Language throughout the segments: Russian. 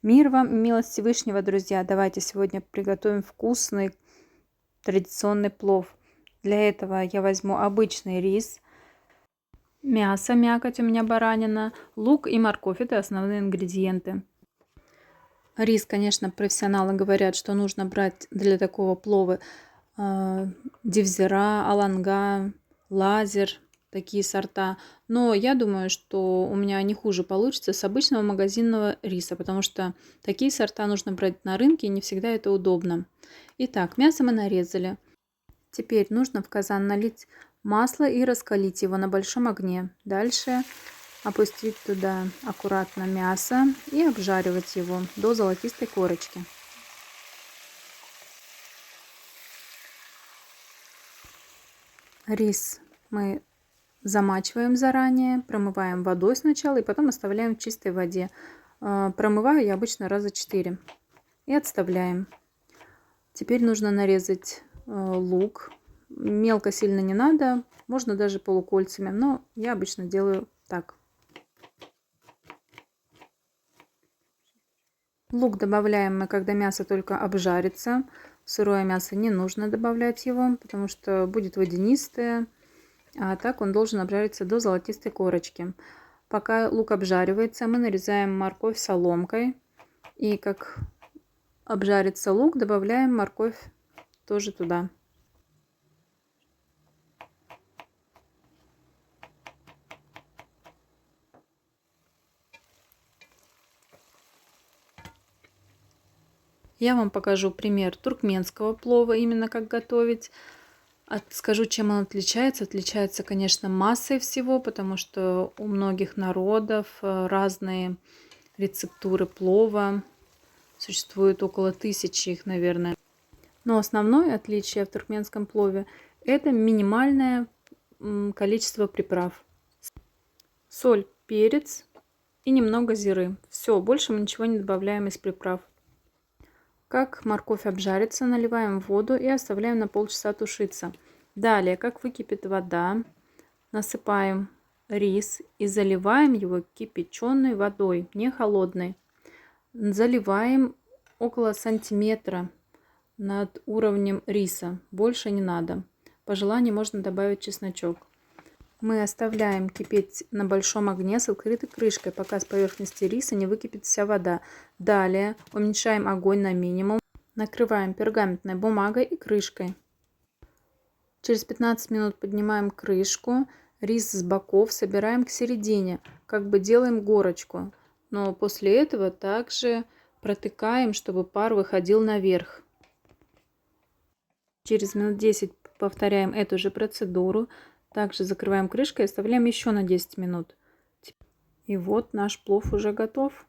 Мир вам и милость Всевышнего, друзья! Давайте сегодня приготовим вкусный традиционный плов. Для этого я возьму обычный рис, мясо, мякоть у меня баранина, лук и морковь. Это основные ингредиенты. Рис, конечно, профессионалы говорят, что нужно брать для такого плова дивзера, аланга, лазер, такие сорта. Но я думаю, что у меня не хуже получится с обычного магазинного риса, потому что такие сорта нужно брать на рынке, и не всегда это удобно. Итак, мясо мы нарезали. Теперь нужно в казан налить масло и раскалить его на большом огне. Дальше опустить туда аккуратно мясо и обжаривать его до золотистой корочки. Рис мы замачиваем заранее, промываем водой сначала и потом оставляем в чистой воде. Промываю я обычно раза 4 и отставляем. Теперь нужно нарезать лук. Мелко сильно не надо, можно даже полукольцами, но я обычно делаю так. Лук добавляем мы, когда мясо только обжарится. Сырое мясо не нужно добавлять его, потому что будет водянистое. А так он должен обжариться до золотистой корочки. Пока лук обжаривается, мы нарезаем морковь соломкой. И как обжарится лук, добавляем морковь тоже туда. Я вам покажу пример туркменского плова, именно как готовить. Скажу, чем он отличается. Отличается, конечно, массой всего, потому что у многих народов разные рецептуры плова. Существует около 1000 их, наверное. Но основное отличие в туркменском плове – это минимальное количество приправ. Соль, перец и немного зиры. Все, больше мы ничего не добавляем из приправ. Как морковь обжарится, наливаем воду и оставляем на полчаса тушиться. Далее, как выкипит вода, насыпаем рис и заливаем его кипяченой водой, не холодной. Заливаем около сантиметра над уровнем риса, больше не надо. По желанию можно добавить чесночок. Мы оставляем кипеть на большом огне с открытой крышкой, пока с поверхности риса не выкипит вся вода. Далее уменьшаем огонь на минимум, накрываем пергаментной бумагой и крышкой. Через 15 минут поднимаем крышку, рис с боков собираем к середине, как бы делаем горочку. Но после этого также протыкаем, чтобы пар выходил наверх. Через минут 10 повторяем эту же процедуру. Также закрываем крышкой и оставляем еще на 10 минут. И вот наш плов уже готов.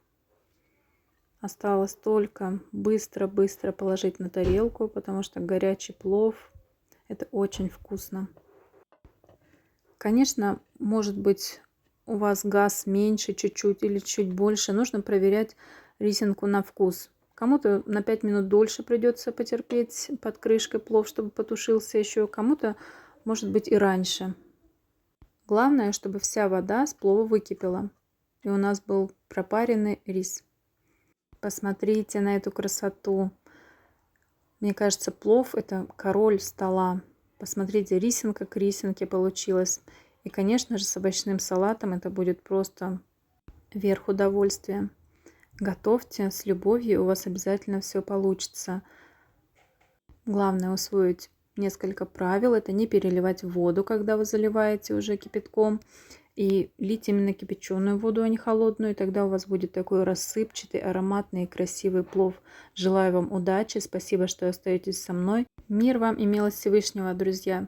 Осталось только быстро-быстро положить на тарелку, потому что горячий плов – это очень вкусно. Конечно, может быть, у вас газ меньше чуть-чуть или чуть больше. Нужно проверять рисинку на вкус. Кому-то на 5 минут дольше придется потерпеть под крышкой плов, чтобы потушился еще. Кому-то, может быть, и раньше. Главное, чтобы вся вода с плова выкипела. И у нас был пропаренный рис. Посмотрите на эту красоту. Мне кажется, плов – это король стола. Посмотрите, рисинка к рисинке получилась. И, конечно же, с овощным салатом это будет просто верх удовольствия. Готовьте с любовью, у вас обязательно все получится. Главное усвоить несколько правил. Это не переливать воду, когда вы заливаете уже кипятком. И лить именно кипяченую воду, а не холодную. И тогда у вас будет такой рассыпчатый, ароматный и красивый плов. Желаю вам удачи. Спасибо, что остаетесь со мной. Мир вам и милость Всевышнего, друзья.